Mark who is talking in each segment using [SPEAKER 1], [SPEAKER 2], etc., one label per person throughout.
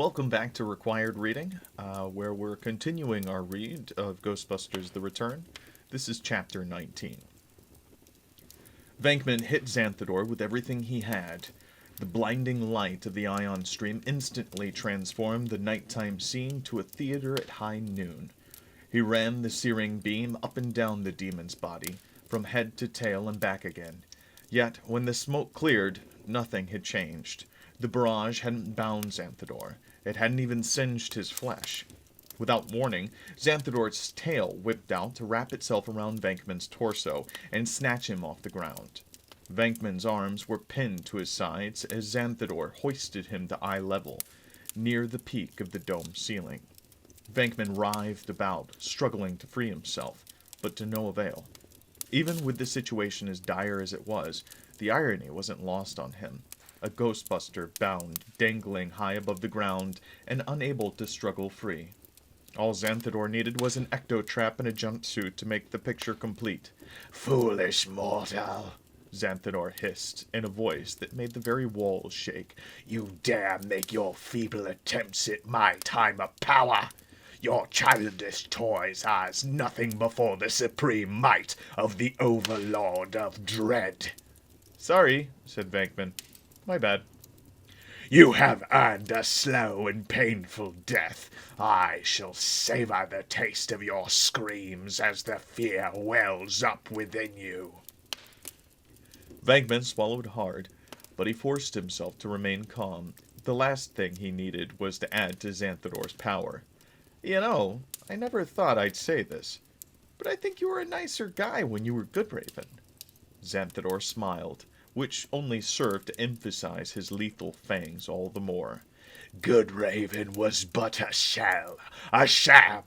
[SPEAKER 1] Welcome back to Required Reading, where we're continuing our read of Ghostbusters The Return. This is Chapter 19. Venkman hit Xanthador with everything he had. The blinding light of the ion stream instantly transformed the nighttime scene to a theater at high noon. He ran the searing beam up and down the demon's body, from head to tail and back again. Yet, when the smoke cleared, nothing had changed. The barrage hadn't bound Xanthador. It hadn't even singed his flesh. Without warning, Xanthador's tail whipped out to wrap itself around Venkman's torso and snatch him off the ground. Venkman's arms were pinned to his sides as Xanthador hoisted him to eye level, near the peak of the dome ceiling. Venkman writhed about, struggling to free himself, but to no avail. Even with the situation as dire as it was, the irony wasn't lost on him. A Ghostbuster bound, dangling high above the ground, and unable to struggle free. All Xanthador needed was an ecto-trap and a jumpsuit to make the picture complete.
[SPEAKER 2] "Foolish mortal,"
[SPEAKER 1] Xanthador hissed, in a voice that made the very walls shake.
[SPEAKER 2] "You dare make your feeble attempts at my time of power? Your childish toys are as nothing before the supreme might of the Overlord of Dread."
[SPEAKER 1] "Sorry," said Venkman. "My bad."
[SPEAKER 2] "You have earned a slow and painful death. I shall savor the taste of your screams as the fear wells up within you."
[SPEAKER 1] Venkman swallowed hard, but he forced himself to remain calm. The last thing he needed was to add to Xanthador's power. "You know, I never thought I'd say this, but I think you were a nicer guy when you were good, Raven." Xanthador smiled, which only served to emphasize his lethal fangs all the more.
[SPEAKER 2] "Good Raven was but a shell, a sham."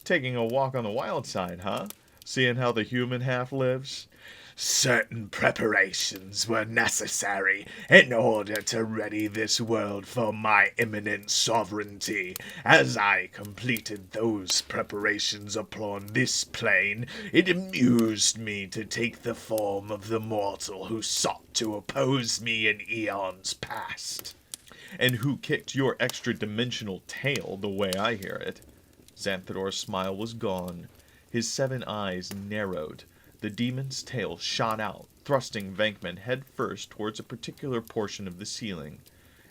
[SPEAKER 1] "Taking a walk on the wild side, huh? Seeing how the human half lives?"
[SPEAKER 2] "Certain preparations were necessary in order to ready this world for my imminent sovereignty. As I completed those preparations upon this plane, it amused me to take the form of the mortal who sought to oppose me in eons past."
[SPEAKER 1] "And who kicked your extra-dimensional tail, the way I hear it." Xanthador's smile was gone. His 7 eyes narrowed. The demon's tail shot out, thrusting Venkman head first towards a particular portion of the ceiling.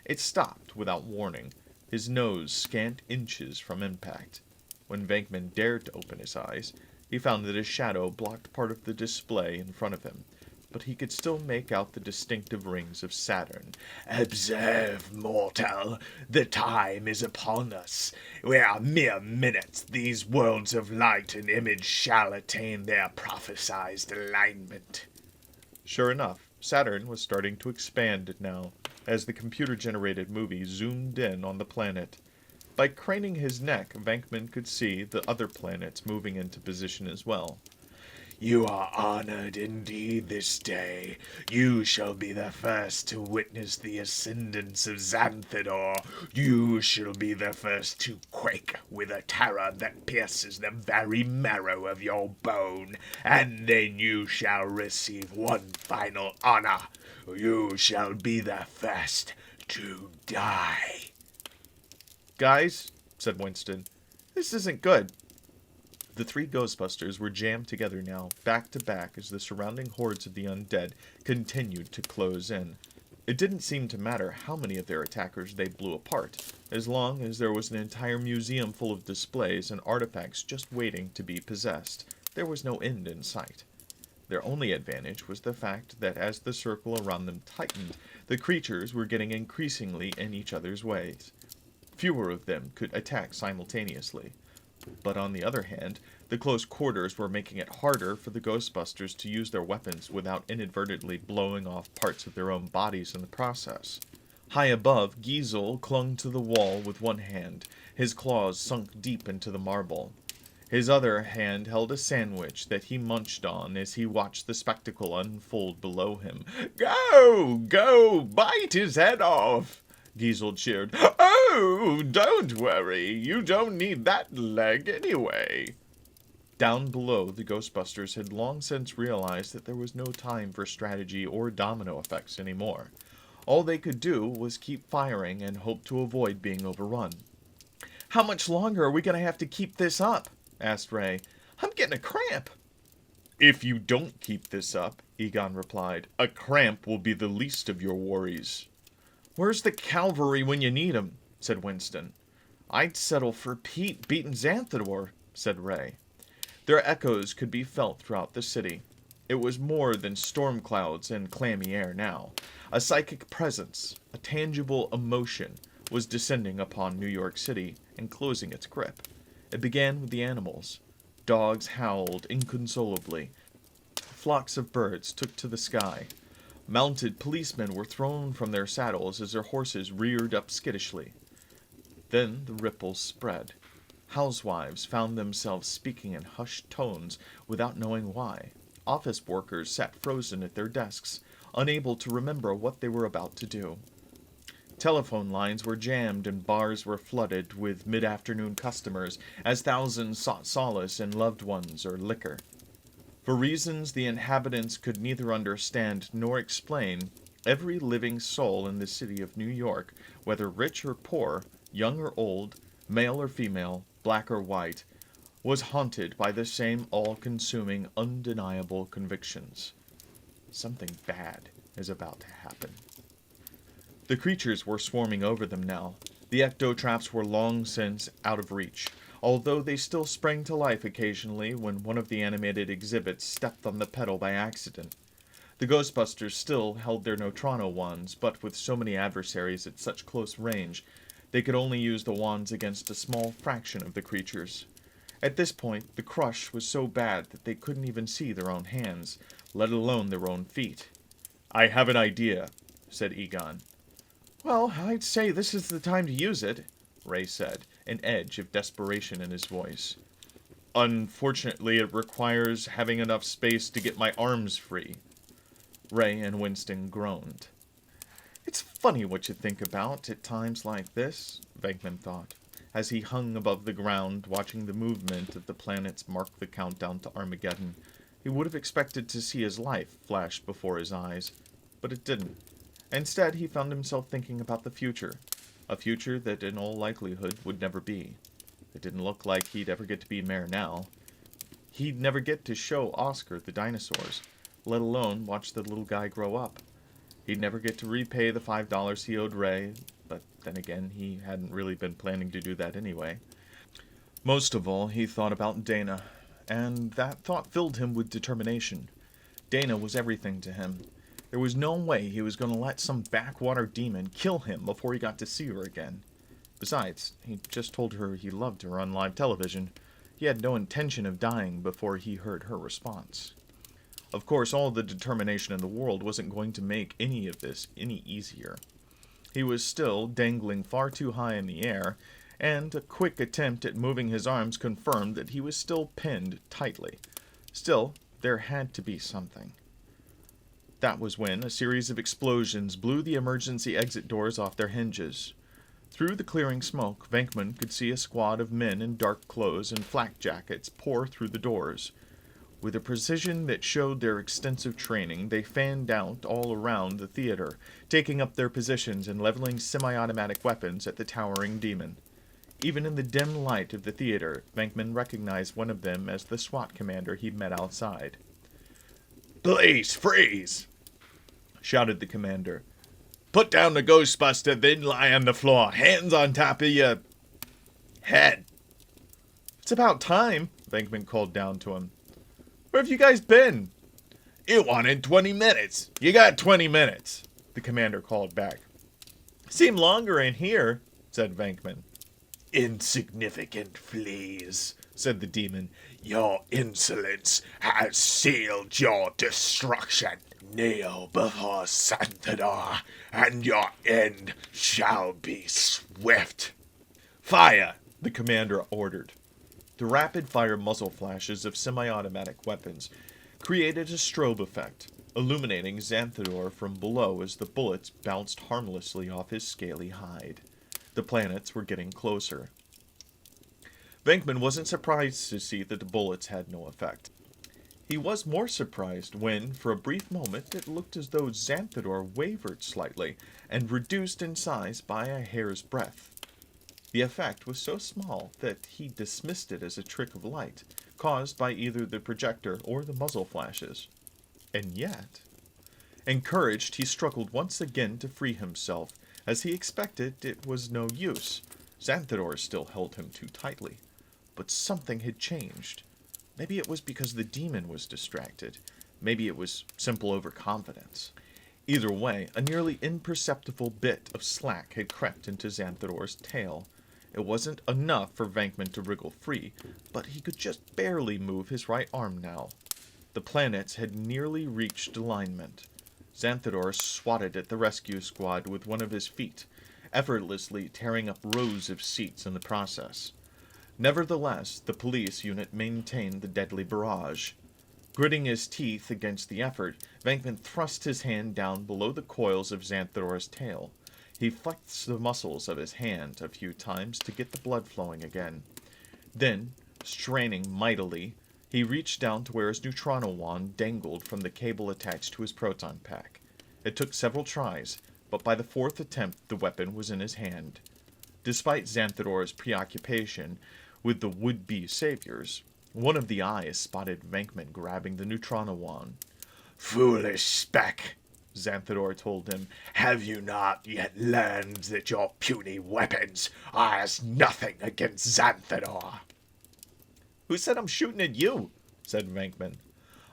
[SPEAKER 1] It stopped without warning, his nose scant inches from impact. When Venkman dared to open his eyes, he found that a shadow blocked part of the display in front of him, but he could still make out the distinctive rings of Saturn.
[SPEAKER 2] "Observe, mortal, the time is upon us. We are mere minutes. These worlds of light and image shall attain their prophesied alignment."
[SPEAKER 1] Sure enough, Saturn was starting to expand now, as the computer-generated movie zoomed in on the planet. By craning his neck, Venkman could see the other planets moving into position as well.
[SPEAKER 2] "You are honored indeed this day. You shall be the first to witness the ascendance of Xanthador. You shall be the first to quake with a terror that pierces the very marrow of your bone. And then you shall receive one final honor. You shall be the first to die."
[SPEAKER 1] "Guys," said Winston, "this isn't good." The 3 Ghostbusters were jammed together now, back to back, as the surrounding hordes of the undead continued to close in. It didn't seem to matter how many of their attackers they blew apart, as long as there was an entire museum full of displays and artifacts just waiting to be possessed. There was no end in sight. Their only advantage was the fact that as the circle around them tightened, the creatures were getting increasingly in each other's ways. Fewer of them could attack simultaneously. But on the other hand, the close quarters were making it harder for the Ghostbusters to use their weapons without inadvertently blowing off parts of their own bodies in the process. High above, Giesel clung to the wall with one hand, his claws sunk deep into the marble. His other hand held a sandwich that he munched on as he watched the spectacle unfold below him.
[SPEAKER 2] "Go! Go! Bite his head off!"
[SPEAKER 1] Giesel cheered.
[SPEAKER 2] "Oh, don't worry. You don't need that leg anyway."
[SPEAKER 1] Down below, the Ghostbusters had long since realized that there was no time for strategy or domino effects anymore. All they could do was keep firing and hope to avoid being overrun. "How much longer are we going to have to keep this up?" asked Ray. "I'm getting a cramp." "If you don't keep this up," Egon replied, "a cramp will be the least of your worries." "Where's the calvary when you need 'em?" said Winston. "I'd settle for Pete beating Xanthador," said Ray. Their echoes could be felt throughout the city. It was more than storm clouds and clammy air now. A psychic presence, a tangible emotion, was descending upon New York City and closing its grip. It began with the animals. Dogs howled inconsolably. Flocks of birds took to the sky. Mounted policemen were thrown from their saddles as their horses reared up skittishly. Then the ripples spread. Housewives found themselves speaking in hushed tones without knowing why. Office workers sat frozen at their desks, unable to remember what they were about to do. Telephone lines were jammed and bars were flooded with mid-afternoon customers as thousands sought solace in loved ones or liquor. For reasons the inhabitants could neither understand nor explain, every living soul in the city of New York, whether rich or poor, young or old, male or female, black or white, was haunted by the same all-consuming, undeniable convictions. Something bad is about to happen. The creatures were swarming over them now. The ecto-traps were long since out of reach, although they still sprang to life occasionally when one of the animated exhibits stepped on the pedal by accident. The Ghostbusters still held their Neutrino wands, but with so many adversaries at such close range, they could only use the wands against a small fraction of the creatures. At this point, the crush was so bad that they couldn't even see their own hands, let alone their own feet. "I have an idea," said Egon. "Well, I'd say this is the time to use it," Ray said, an edge of desperation in his voice. "Unfortunately, it requires having enough space to get my arms free." Ray and Winston groaned. "It's funny what you think about at times like this," Venkman thought, as he hung above the ground watching the movement of the planets mark the countdown to Armageddon. He would have expected to see his life flash before his eyes, but it didn't. Instead, he found himself thinking about the future, a future that in all likelihood would never be. It didn't look like he'd ever get to be mayor now. He'd never get to show Oscar the dinosaurs, let alone watch the little guy grow up. He'd never get to repay the $5 he owed Ray, but then again, he hadn't really been planning to do that anyway. Most of all, he thought about Dana, and that thought filled him with determination. Dana was everything to him. There was no way he was going to let some backwater demon kill him before he got to see her again. Besides, he just told her he loved her on live television. He had no intention of dying before he heard her response. Of course, all the determination in the world wasn't going to make any of this any easier. He was still dangling far too high in the air, and a quick attempt at moving his arms confirmed that he was still pinned tightly. Still, there had to be something. That was when a series of explosions blew the emergency exit doors off their hinges. Through the clearing smoke, Venkman could see a squad of men in dark clothes and flak jackets pour through the doors. With a precision that showed their extensive training, they fanned out all around the theater, taking up their positions and leveling semi-automatic weapons at the towering demon. Even in the dim light of the theater, Venkman recognized one of them as the SWAT commander he'd met outside.
[SPEAKER 2] "Please, freeze!"
[SPEAKER 1] shouted the commander.
[SPEAKER 2] "Put down the Ghostbuster, then lie on the floor, hands on top of your head."
[SPEAKER 1] "It's about time," Venkman called down to him. "Where have you guys been?"
[SPEAKER 2] "You wanted 20 minutes. You got 20 minutes," the commander called back.
[SPEAKER 1] "Seem longer in here," said Venkman.
[SPEAKER 2] "Insignificant fleas," said the demon. "Your insolence has sealed your destruction. Kneel before Xanthador, and your end shall be swift."
[SPEAKER 1] "Fire!" the commander ordered. The rapid-fire muzzle flashes of semi-automatic weapons created a strobe effect, illuminating Xanthador from below as the bullets bounced harmlessly off his scaly hide. The planets were getting closer. Venkman wasn't surprised to see that the bullets had no effect. He was more surprised when, for a brief moment, it looked as though Xanthador wavered slightly and reduced in size by a hair's breadth. The effect was so small that he dismissed it as a trick of light, caused by either the projector or the muzzle flashes. And yet, encouraged, he struggled once again to free himself. As he expected, it was no use. Xanthador still held him too tightly. But something had changed. Maybe it was because the demon was distracted. Maybe it was simple overconfidence. Either way, a nearly imperceptible bit of slack had crept into Xanthador's tail. It wasn't enough for Venkman to wriggle free, but he could just barely move his right arm now. The planets had nearly reached alignment. Xanthador swatted at the rescue squad with one of his feet, effortlessly tearing up rows of seats in the process. Nevertheless, the police unit maintained the deadly barrage. Gritting his teeth against the effort, Venkman thrust his hand down below the coils of Xanthador's tail. He flexed the muscles of his hand a few times to get the blood flowing again. Then, straining mightily, he reached down to where his neutrino wand dangled from the cable attached to his proton pack. It took several tries, but by the fourth attempt the weapon was in his hand. Despite Xanthador's preoccupation with the would-be saviors, one of the eyes spotted Venkman grabbing the neutrino wand.
[SPEAKER 2] "Foolish speck," Xanthador told him, "have you not yet learned that your puny weapons are as nothing against Xanthador?"
[SPEAKER 1] "Who said I'm shooting at you?" said Venkman.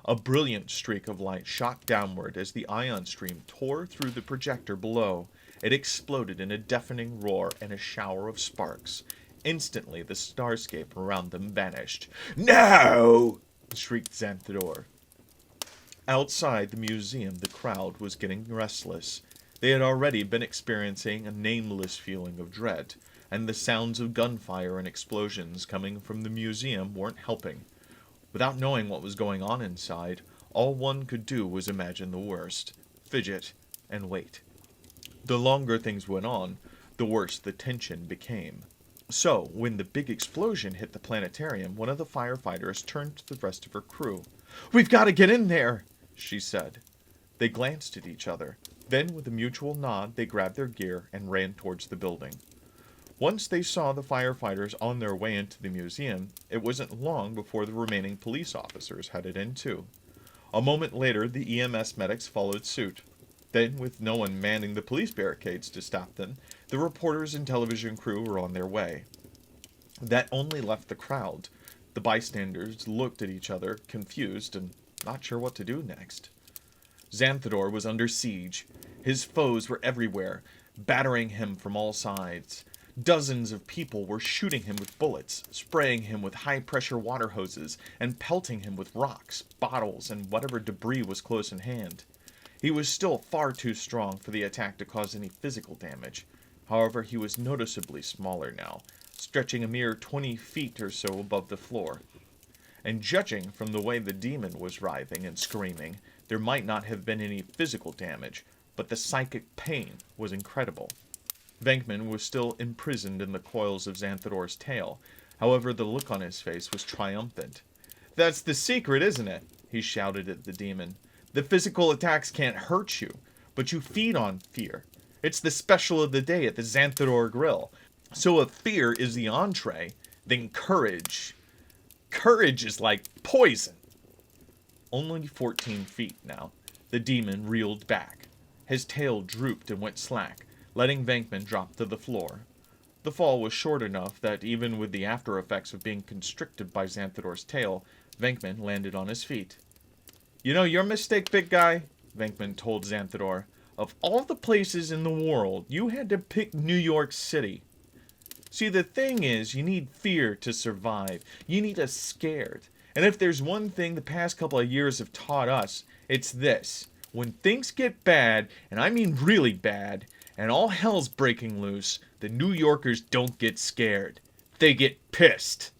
[SPEAKER 1] A brilliant streak of light shot downward as the ion stream tore through the projector below. It exploded in a deafening roar and a shower of sparks. Instantly, the starscape around them vanished.
[SPEAKER 2] "No!"
[SPEAKER 1] shrieked Xanthador. Outside the museum, the crowd was getting restless. They had already been experiencing a nameless feeling of dread, and the sounds of gunfire and explosions coming from the museum weren't helping. Without knowing what was going on inside, all one could do was imagine the worst, fidget, and wait. The longer things went on, the worse the tension became. So, when the big explosion hit the planetarium, one of the firefighters turned to the rest of her crew. "We've got to get in there," she said. They glanced at each other. Then, with a mutual nod, they grabbed their gear and ran towards the building. Once they saw the firefighters on their way into the museum, it wasn't long before the remaining police officers headed in too. A moment later, the EMS medics followed suit. Then, with no one manning the police barricades to stop them, the reporters and television crew were on their way. That only left the crowd. The bystanders looked at each other, confused and not sure what to do next. Xanthador was under siege. His foes were everywhere, battering him from all sides. Dozens of people were shooting him with bullets, spraying him with high-pressure water hoses, and pelting him with rocks, bottles, and whatever debris was close in hand. He was still far too strong for the attack to cause any physical damage. However, he was noticeably smaller now, stretching a mere 20 feet or so above the floor. And judging from the way the demon was writhing and screaming, there might not have been any physical damage, but the psychic pain was incredible. Venkman was still imprisoned in the coils of Xanthador's tail. However, the look on his face was triumphant. "That's the secret, isn't it?" he shouted at the demon. "The physical attacks can't hurt you, but you feed on fear. It's the special of the day at the Xanthador Grill. So if fear is the entree, then courage. Courage is like poison." Only 14 feet now. The demon reeled back. His tail drooped and went slack, letting Venkman drop to the floor. The fall was short enough that even with the after effects of being constricted by Xanthador's tail, Venkman landed on his feet. "You know your mistake, big guy," Venkman told Xanthador. "Of all the places in the world, you had to pick New York City. See, the thing is, you need fear to survive. You need us scared. And if there's one thing the past couple of years have taught us, it's this. When things get bad, and I mean really bad, and all hell's breaking loose, the New Yorkers don't get scared. They get pissed."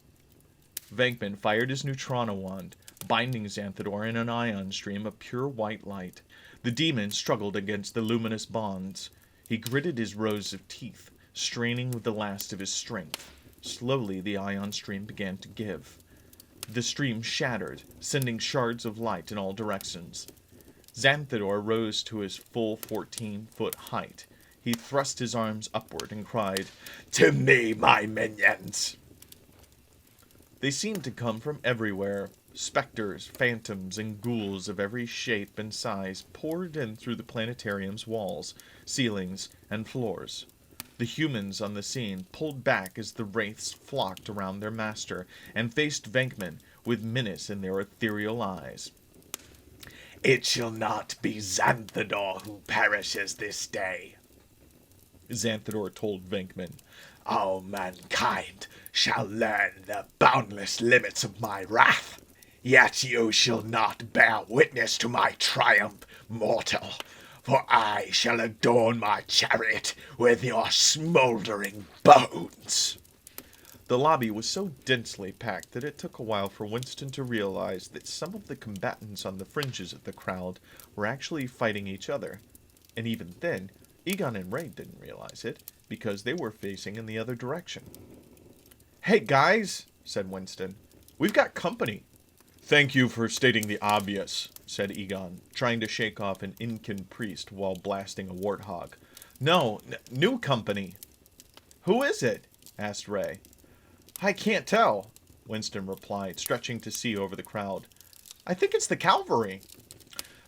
[SPEAKER 1] Venkman fired his neutrino wand, binding Xanthador in an ion stream of pure white light. The demon struggled against the luminous bonds. He gritted his rows of teeth, straining with the last of his strength. Slowly the ion stream began to give. The stream shattered, sending shards of light in all directions. Xanthador rose to his full 14-foot height. He thrust his arms upward and cried,
[SPEAKER 2] "To me, my minions!"
[SPEAKER 1] They seemed to come from everywhere. Specters, phantoms, and ghouls of every shape and size poured in through the planetarium's walls, ceilings, and floors. The humans on the scene pulled back as the wraiths flocked around their master and faced Venkman with menace in their ethereal eyes.
[SPEAKER 2] "It shall not be Xanthador who perishes this day,"
[SPEAKER 1] Xanthador told Venkman.
[SPEAKER 2] "All mankind shall learn the boundless limits of my wrath. Yet you shall not bear witness to my triumph, mortal, for I shall adorn my chariot with your smoldering bones."
[SPEAKER 1] The lobby was so densely packed that it took a while for Winston to realize that some of the combatants on the fringes of the crowd were actually fighting each other. And even then, Egon and Ray didn't realize it, because they were facing in the other direction. "Hey guys," said Winston, "we've got company." "Thank you for stating the obvious," said Egon, trying to shake off an Incan priest while blasting a warthog. "No, new company." "Who is it?" asked Ray. "I can't tell," Winston replied, stretching to see over the crowd. "I think it's the calvary."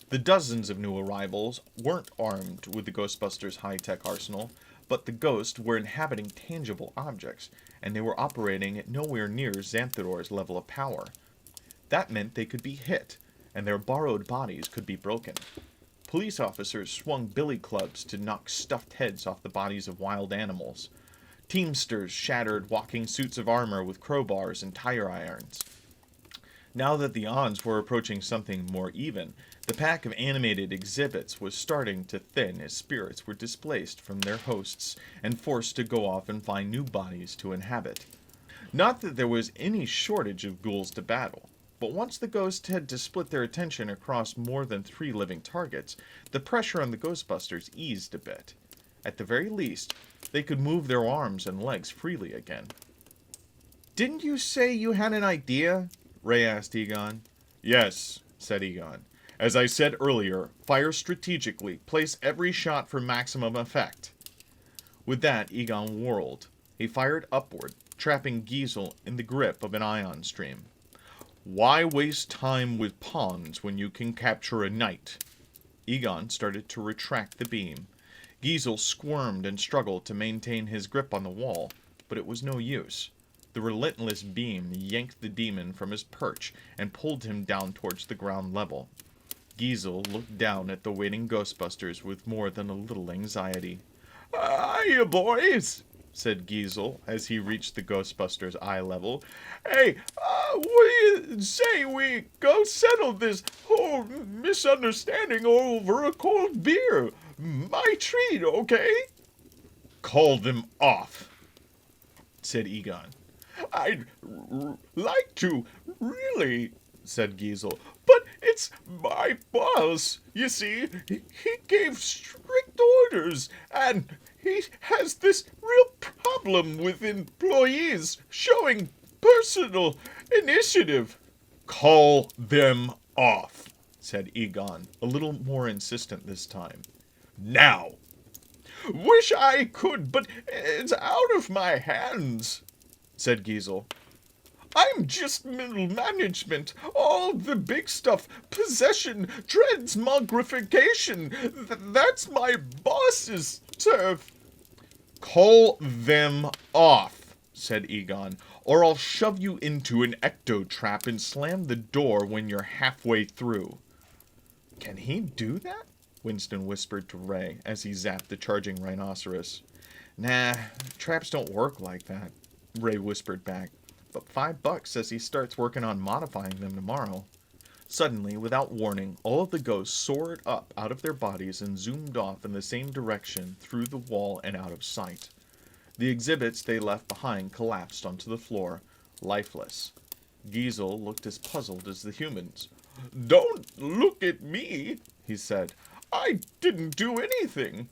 [SPEAKER 1] The dozens of new arrivals weren't armed with the Ghostbusters' high-tech arsenal, but the ghosts were inhabiting tangible objects, and they were operating at nowhere near Xanthador's level of power. That meant they could be hit, and their borrowed bodies could be broken. Police officers swung billy clubs to knock stuffed heads off the bodies of wild animals. Teamsters shattered walking suits of armor with crowbars and tire irons. Now that the odds were approaching something more even, the pack of animated exhibits was starting to thin as spirits were displaced from their hosts and forced to go off and find new bodies to inhabit. Not that there was any shortage of ghouls to battle, but once the ghosts had to split their attention across more than 3 living targets, the pressure on the Ghostbusters eased a bit. At the very least, they could move their arms and legs freely again. "Didn't you say you had an idea?" Ray asked Egon. "Yes," said Egon. "As I said earlier, fire strategically. Place every shot for maximum effect." With that, Egon whirled. He fired upward, trapping Giesel in the grip of an ion stream. "Why waste time with pawns when you can capture a knight?" Egon started to retract the beam. Giesel squirmed and struggled to maintain his grip on the wall, but it was no use. The relentless beam yanked the demon from his perch and pulled him down towards the ground level. Giesel looked down at the waiting Ghostbusters with more than a little anxiety. "Hiya, boys," said Giesel as he reached the Ghostbusters' eye level. "Hey, what do you say we go settle this whole misunderstanding over a cold beer? My treat, okay?" "Call them off," said Egon. "I'd like to, really," said Giesel, "but it's my boss, you see. He gave strict orders, and he has this real problem with employees showing personal initiative." "Call them off," said Egon, a little more insistent this time. "Now." "Wish I could, but it's out of my hands," said Giesel. "I'm just middle management. All the big stuff, possession, transmogrification, that's my boss's turf." "Call them off," said Egon, "or I'll shove you into an ecto-trap and slam the door when you're halfway through." "Can he do that?" Winston whispered to Ray as he zapped the charging rhinoceros. "Nah, traps don't work like that," Ray whispered back. "But $5 says he starts working on modifying them tomorrow." Suddenly, without warning, all of the ghosts soared up out of their bodies and zoomed off in the same direction through the wall and out of sight. The exhibits they left behind collapsed onto the floor, lifeless. Giesel looked as puzzled as the humans. "Don't look at me," he said. "I didn't do anything."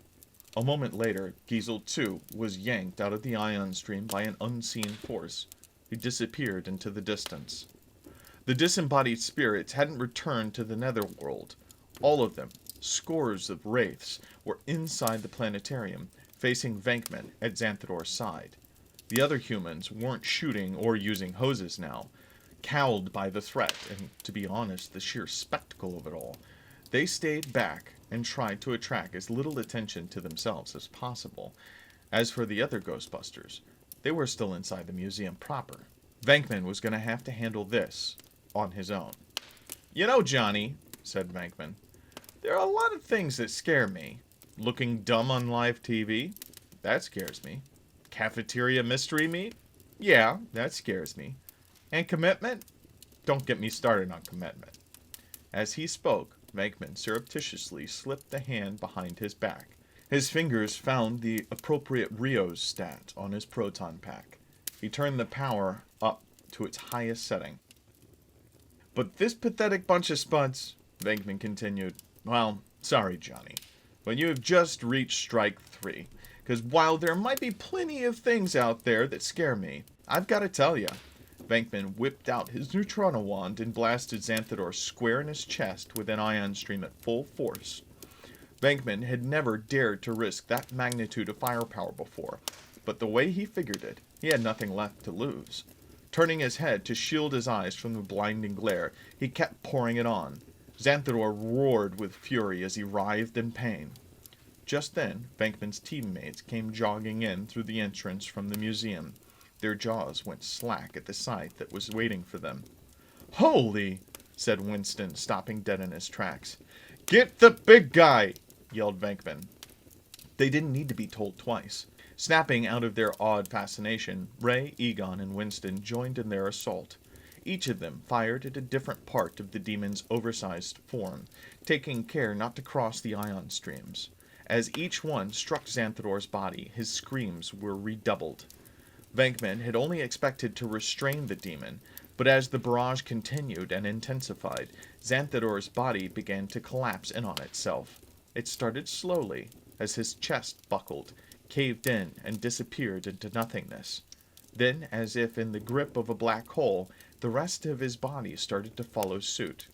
[SPEAKER 1] A moment later, Giesel, too, was yanked out of the ion stream by an unseen force. He disappeared into the distance. The disembodied spirits hadn't returned to the netherworld. All of them, scores of wraiths, were inside the planetarium, facing Venkman at Xanthador's side. The other humans weren't shooting or using hoses now. Cowed by the threat, and to be honest, the sheer spectacle of it all, they stayed back and tried to attract as little attention to themselves as possible. As for the other Ghostbusters, they were still inside the museum proper. Venkman was going to have to handle this on his own. "You know, Johnny," said Venkman, "there are a lot of things that scare me. Looking dumb on live TV? That scares me. Cafeteria mystery meat? Yeah, that scares me. And commitment? Don't get me started on commitment." As he spoke, Venkman surreptitiously slipped a hand behind his back. His fingers found the appropriate Rios stat on his proton pack. He turned the power up to its highest setting. "But this pathetic bunch of spuds," Venkman continued, "well, sorry, Johnny, but you have just reached strike 3. Because while there might be plenty of things out there that scare me, I've got to tell you." Venkman whipped out his Neutrino wand and blasted Xanthador square in his chest with an ion stream at full force. Venkman had never dared to risk that magnitude of firepower before, but the way he figured it, he had nothing left to lose. Turning his head to shield his eyes from the blinding glare, he kept pouring it on. Xanthador roared with fury as he writhed in pain. Just then, Venkman's teammates came jogging in through the entrance from the museum. Their jaws went slack at the sight that was waiting for them. "Holy!" said Winston, stopping dead in his tracks. "Get the big guy!" yelled Venkman. They didn't need to be told twice. Snapping out of their awed fascination, Ray, Egon, and Winston joined in their assault. Each of them fired at a different part of the demon's oversized form, taking care not to cross the ion streams. As each one struck Xanthador's body, his screams were redoubled. Venkman had only expected to restrain the demon, but as the barrage continued and intensified, Xanthador's body began to collapse in on itself. It started slowly, as his chest buckled, caved in, and disappeared into nothingness. Then, as if in the grip of a black hole, the rest of his body started to follow suit.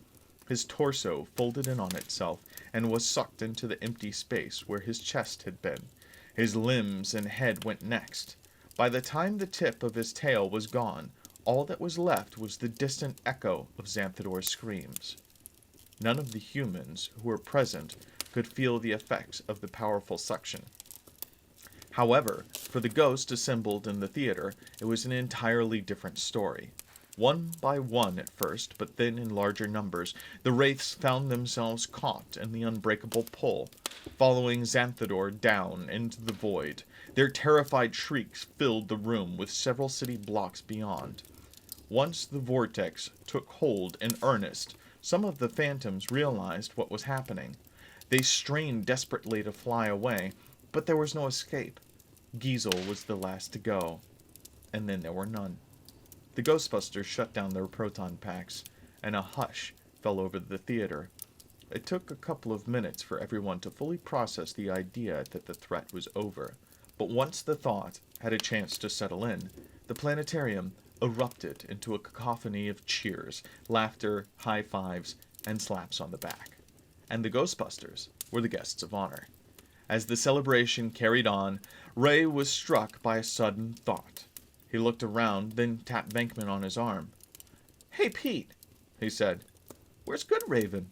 [SPEAKER 1] His torso folded in on itself and was sucked into the empty space where his chest had been. His limbs and head went next. By the time the tip of his tail was gone, all that was left was the distant echo of Xanthador's screams. None of the humans who were present could feel the effects of the powerful suction. However, for the ghosts assembled in the theater, it was an entirely different story. One by one at first, but then in larger numbers, the wraiths found themselves caught in the unbreakable pull, following Xanthador down into the void. Their terrified shrieks filled the room with several city blocks beyond. Once the vortex took hold in earnest, some of the phantoms realized what was happening. They strained desperately to fly away, but there was no escape. Giesel was the last to go, and then there were none. The Ghostbusters shut down their proton packs, and a hush fell over the theater. It took a couple of minutes for everyone to fully process the idea that the threat was over. But once the thought had a chance to settle in, the planetarium erupted into a cacophony of cheers, laughter, high fives, and slaps on the back. And the Ghostbusters were the guests of honor. As the celebration carried on, Ray was struck by a sudden thought. He looked around, then tapped Venkman on his arm. "Hey, Pete," he said, "where's Good Raven?"